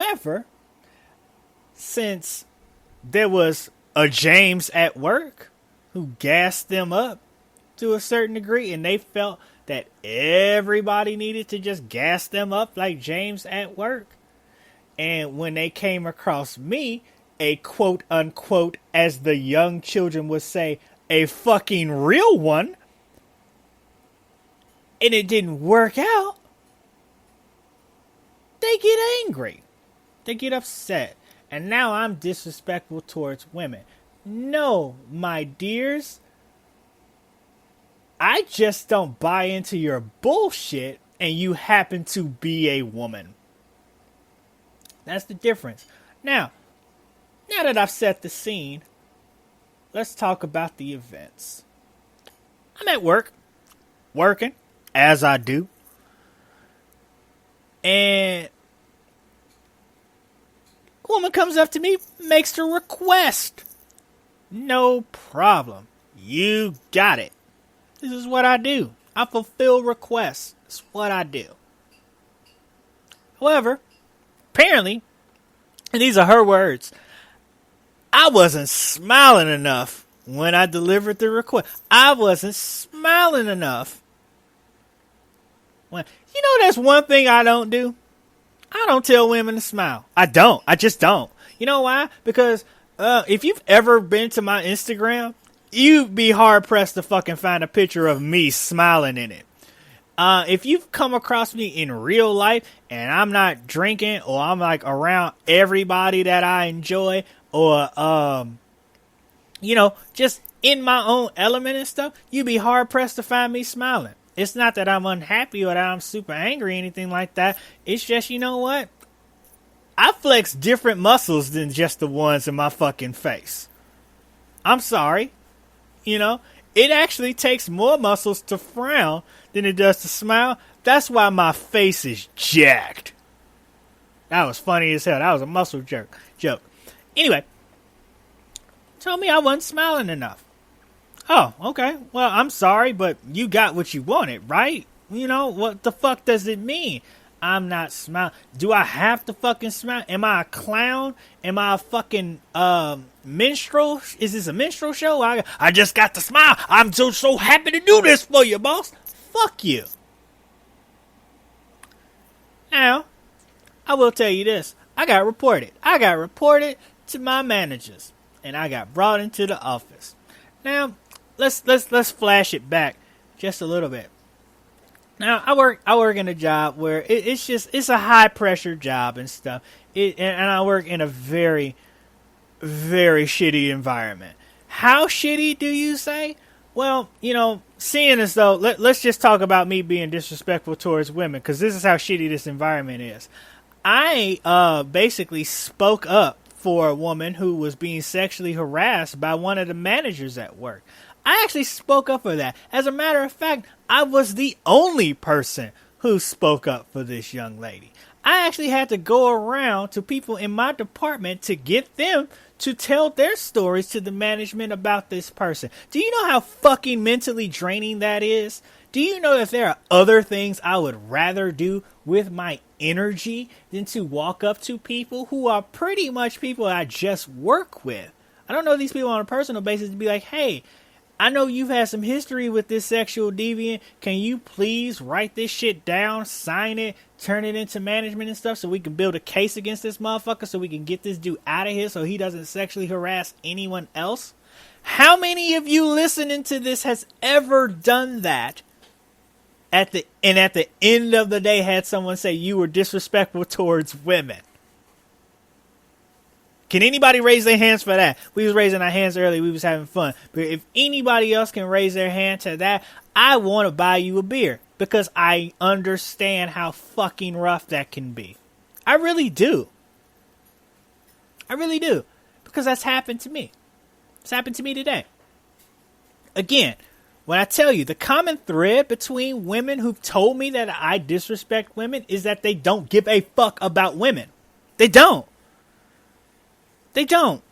However, since there was a James at work who gassed them up to a certain degree, and they felt that everybody needed to just gas them up like James at work. And when they came across me, a quote unquote, as the young children would say, a fucking real one, and it didn't work out, they get angry. They get upset. And now I'm disrespectful towards women. No, my dears. I just don't buy into your bullshit, and you happen to be a woman. That's the difference. Now that I've set the scene, let's talk about the events. I'm at work, working, as I do. And a woman comes up to me, makes a request. No problem. You got it. This is what I do. I fulfill requests. It's what I do. However, apparently, and these are her words, I wasn't smiling enough when I delivered the request. I wasn't smiling enough. That's one thing I don't do. I don't tell women to smile. I don't. I just don't. You know why? Because if you've ever been to my Instagram, you'd be hard pressed to fucking find a picture of me smiling in it. If you've come across me in real life and I'm not drinking, or I'm like around everybody that I enjoy, or just in my own element and stuff, you'd be hard pressed to find me smiling. It's not that I'm unhappy or that I'm super angry or anything like that. It's just, you know what? I flex different muscles than just the ones in my fucking face. I'm sorry. It actually takes more muscles to frown than it does to smile. That's why my face is jacked. That was funny as hell. That was a muscle joke. Anyway, told me I wasn't smiling enough. Oh, okay. Well, I'm sorry, but you got what you wanted, right? What the fuck does it mean? I'm not smiling. Do I have to fucking smile? Am I a clown? Am I a fucking minstrel? Is this a minstrel show? I just got to smile. I'm so happy to do this for you, boss. Fuck you. Now, I will tell you this. I got reported. To my managers, and I got brought into the office. Now, let's flash it back just a little bit. Now, I work in a job where it's a high pressure job and stuff. And I work in a very, very shitty environment. How shitty do you say? Well, seeing as though, let's just talk about me being disrespectful towards women, because this is how shitty this environment is. I basically spoke up for a woman who was being sexually harassed by one of the managers at work. I actually spoke up for that. As a matter of fact, I was the only person who spoke up for this young lady. I actually had to go around to people in my department to get them to tell their stories to the management about this person. Do you know how fucking mentally draining that is? Do you know that there are other things I would rather do with my energy than to walk up to people who are pretty much people I just work with? I don't know these people on a personal basis to be like, hey, I know you've had some history with this sexual deviant. Can you please write this shit down, sign it, turn it into management and stuff so we can build a case against this motherfucker so we can get this dude out of here so he doesn't sexually harass anyone else? How many of you listening to this has ever done that at the end of the day had someone say you were disrespectful towards women? Can anybody raise their hands for that? We was raising our hands earlier. We was having fun. But if anybody else can raise their hand to that, I want to buy you a beer. Because I understand how fucking rough that can be. I really do. I really do. Because that's happened to me. It's happened to me today. Again, when I tell you, the common thread between women who've told me that I disrespect women is that they don't give a fuck about women. They don't. They don't.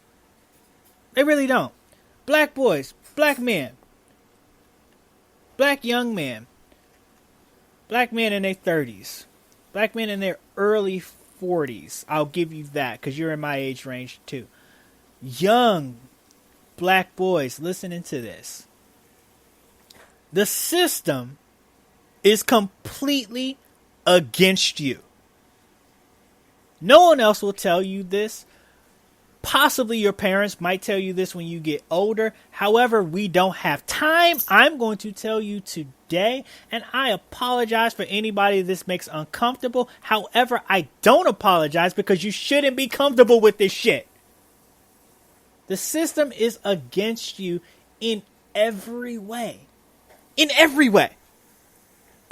They really don't. Black boys, black men, black young men, black men in their 30s, black men in their early 40s. I'll give you that because you're in my age range too. Young black boys listening to this. The system is completely against you. No one else will tell you this. Possibly your parents might tell you this when you get older. However, we don't have time. I'm going to tell you today, and I apologize for anybody this makes uncomfortable. However, I don't apologize because you shouldn't be comfortable with this shit. The system is against you in every way. In every way.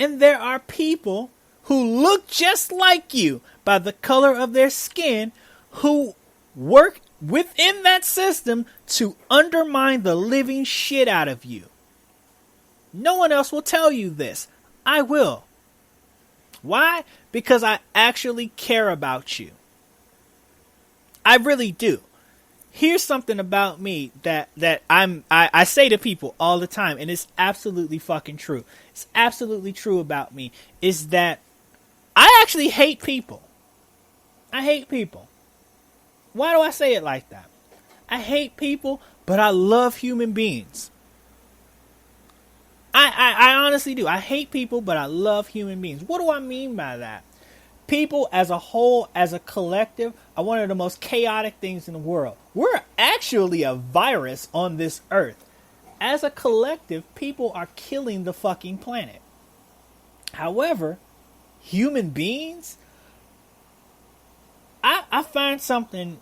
And there are people who look just like you by the color of their skin who work within that system to undermine the living shit out of you. No one else will tell you this. I will. Why? Because I actually care about you. I really do. Here's something about me that I say to people all the time, and it's absolutely fucking true. It's absolutely true about me, is that I actually hate people. I hate people. Why do I say it like that? I hate people, but I love human beings. I honestly do. I hate people, but I love human beings. What do I mean by that? People as a whole, as a collective, are one of the most chaotic things in the world. We're actually a virus on this earth. As a collective, people are killing the fucking planet. However, human beings, I find something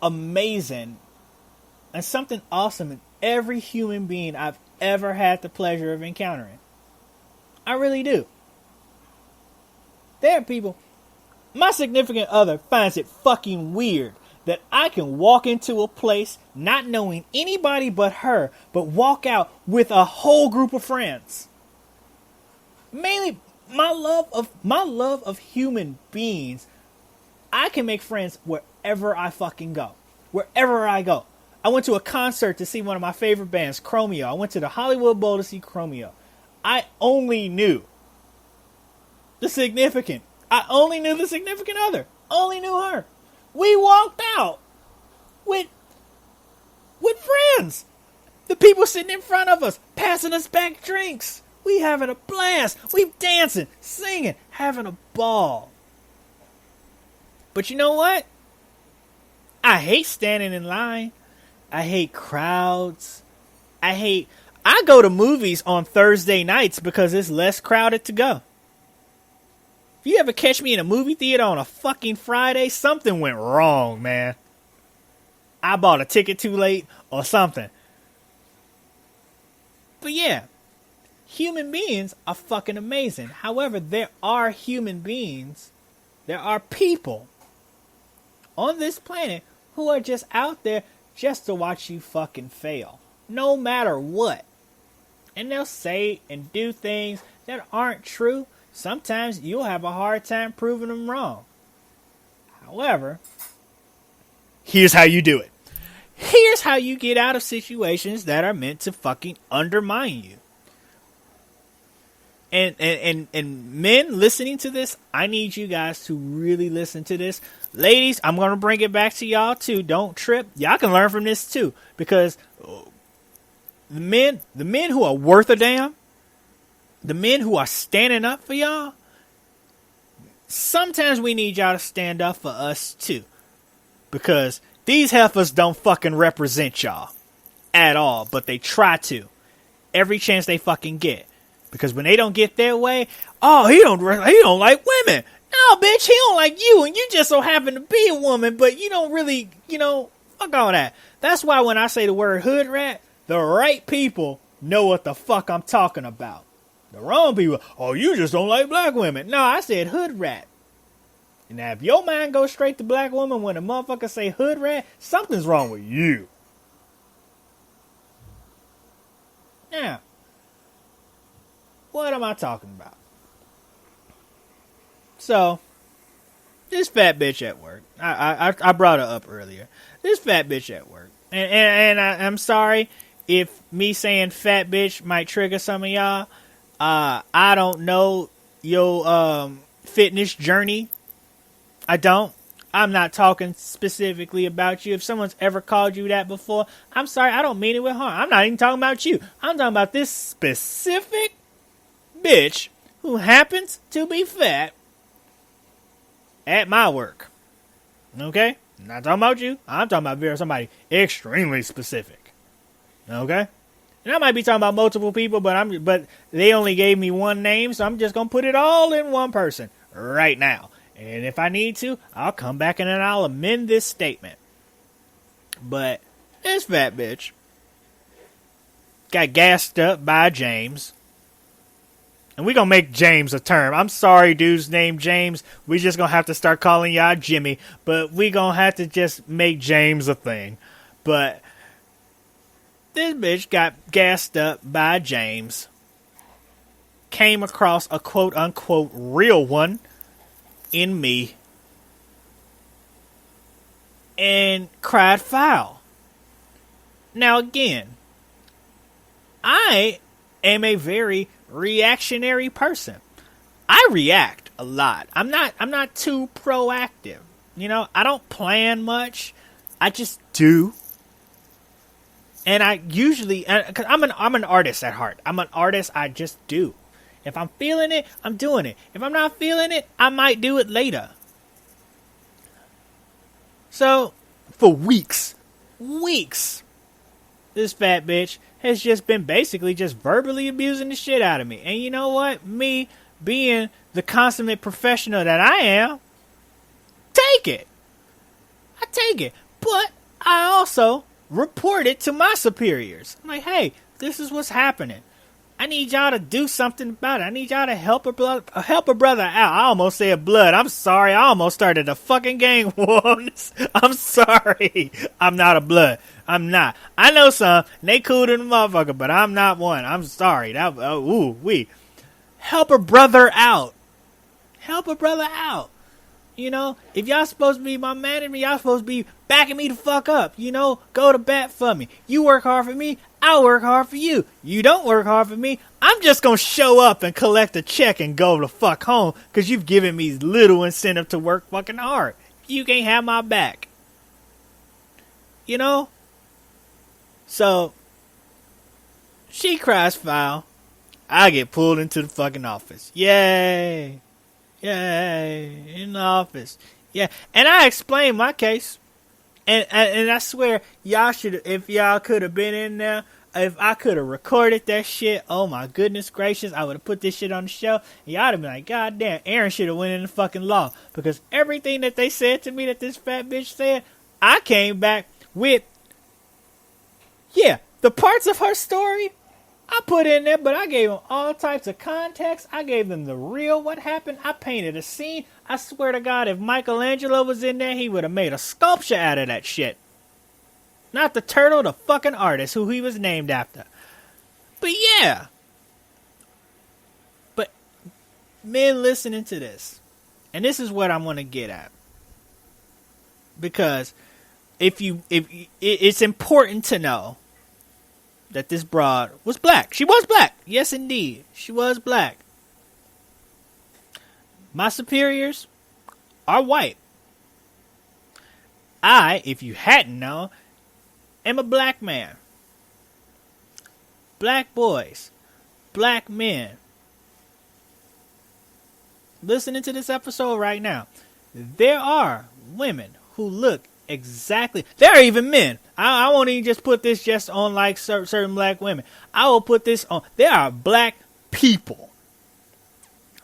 amazing and something awesome in every human being I've ever had the pleasure of encountering. I really do. There are people, my significant other finds it fucking weird that I can walk into a place not knowing anybody but her, but walk out with a whole group of friends. Mainly my love of human beings. I can make friends wherever I fucking go. Wherever I go. I went to a concert to see one of my favorite bands, Chromeo. I went to the Hollywood Bowl to see Chromeo. I only knew the significant. I only knew the significant other. Only knew her. We walked out with friends. The people sitting in front of us, passing us back drinks. We having a blast. We dancing, singing, having a ball. But you know what? I hate standing in line. I hate crowds. I go to movies on Thursday nights because it's less crowded to go. If you ever catch me in a movie theater on a fucking Friday, something went wrong, man. I bought a ticket too late or something. But yeah, human beings are fucking amazing. However, there are human beings, there are people on this planet who are just out there just to watch you fucking fail. No matter what. And they'll say and do things that aren't true. Sometimes you'll have a hard time proving them wrong. However, here's how you do it. Here's how you get out of situations that are meant to fucking undermine you. And men listening to this, I need you guys to really listen to this. Ladies, I'm going to bring it back to y'all too. Don't trip. Y'all can learn from this too. Because the men who are worth a damn, the men who are standing up for y'all, sometimes we need y'all to stand up for us too. Because these heifers don't fucking represent y'all at all. But they try to. Every chance they fucking get. Because when they don't get their way, oh, he don't like women. No, bitch, he don't like you, and you just so happen to be a woman, but you don't really, fuck all that. That's why when I say the word hood rat, the right people know what the fuck I'm talking about. The wrong people, oh, you just don't like black women. No, I said hood rat. And now if your mind goes straight to black woman when a motherfucker say hood rat, something's wrong with you. Now, what am I talking about? So, this fat bitch at work. I brought her up earlier. This fat bitch at work. And I'm sorry if me saying fat bitch might trigger some of y'all. I don't know your fitness journey. I don't. I'm not talking specifically about you. If someone's ever called you that before, I'm sorry. I don't mean it with harm. I'm not even talking about you. I'm talking about this specific bitch who happens to be fat at my work. Okay? I'm not talking about you. I'm talking about somebody extremely specific. Okay? And I might be talking about multiple people, but they only gave me one name, so I'm just gonna put it all in one person right now. And if I need to, I'll come back and then I'll amend this statement. But this fat bitch got gassed up by James. And we're going to make James a term. I'm sorry, dude's named James. We just going to have to start calling y'all Jimmy. But we going to have to just make James a thing. But this bitch got gassed up by James. Came across a quote-unquote real one in me. And cried foul. Now again, I am a very reactionary person. I react a lot. I'm not too proactive. You know, I don't plan much. I just do. And I usually, cause I'm an artist at heart. I'm an artist. I just do. If I'm feeling it, I'm doing it. If I'm not feeling it, I might do it later. So, for weeks, this fat bitch has just been basically just verbally abusing the shit out of me. And you know what? Me being the consummate professional that I am, take it. I take it. But I also report it to my superiors. I'm like, hey, this is what's happening. I need y'all to do something about it. I need y'all to help a brother out. I almost said blood. I'm sorry. I almost started a fucking gang war on this. I'm sorry. I'm not a blood. I'm not. I know some. They cool to the motherfucker, but I'm not one. I'm sorry. Help a brother out. Help a brother out. You know, if y'all supposed to be my manager, y'all supposed to be backing me the fuck up. You know, go to bat for me. You work hard for me, I'll work hard for you. You don't work hard for me, I'm just gonna show up and collect a check and go the fuck home because you've given me little incentive to work fucking hard. You can't have my back. You know? So, she cries foul. I get pulled into the fucking office. Yay! Yay, in the office. Yeah, and I explained my case. And I swear, y'all should, if y'all could have been in there, if I could have recorded that shit, oh my goodness gracious, I would have put this shit on the show. And y'all would have been like, God damn, Aaron should have went in the fucking law. Because everything that they said to me that this fat bitch said, I came back with, yeah, the parts of her story I put in there, but I gave them all types of context. I gave them the real what happened. I painted a scene. I swear to God, if Michelangelo was in there, he would have made a sculpture out of that shit. Not the turtle, the fucking artist who he was named after. But yeah. But men listening to this, and this is what I'm going to get at. Because it's important to know that this broad was black. She was black. Yes, indeed. She was black. My superiors are white. I, if you hadn't known, am a black man. Black boys. Black men. Listening to this episode right now, there are women who look exactly. There are even men. I won't even just put this just on like certain black women. I will put this on. There are black people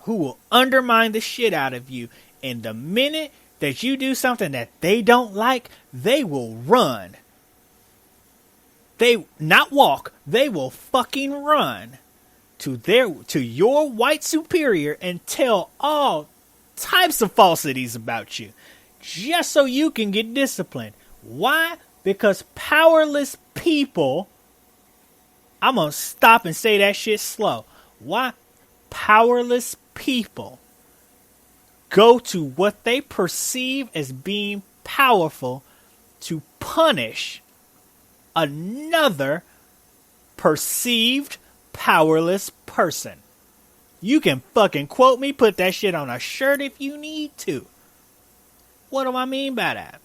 who will undermine the shit out of you. And the minute that you do something that they don't like, they will run. They not walk. They will fucking run to your white superior and tell all types of falsities about you. Just so you can get disciplined. Why? Because powerless people, I'm going to stop and say that shit slow. Why? Powerless people go to what they perceive as being powerful to punish another perceived powerless person. You can fucking quote me, put that shit on a shirt if you need to. What do I mean by that?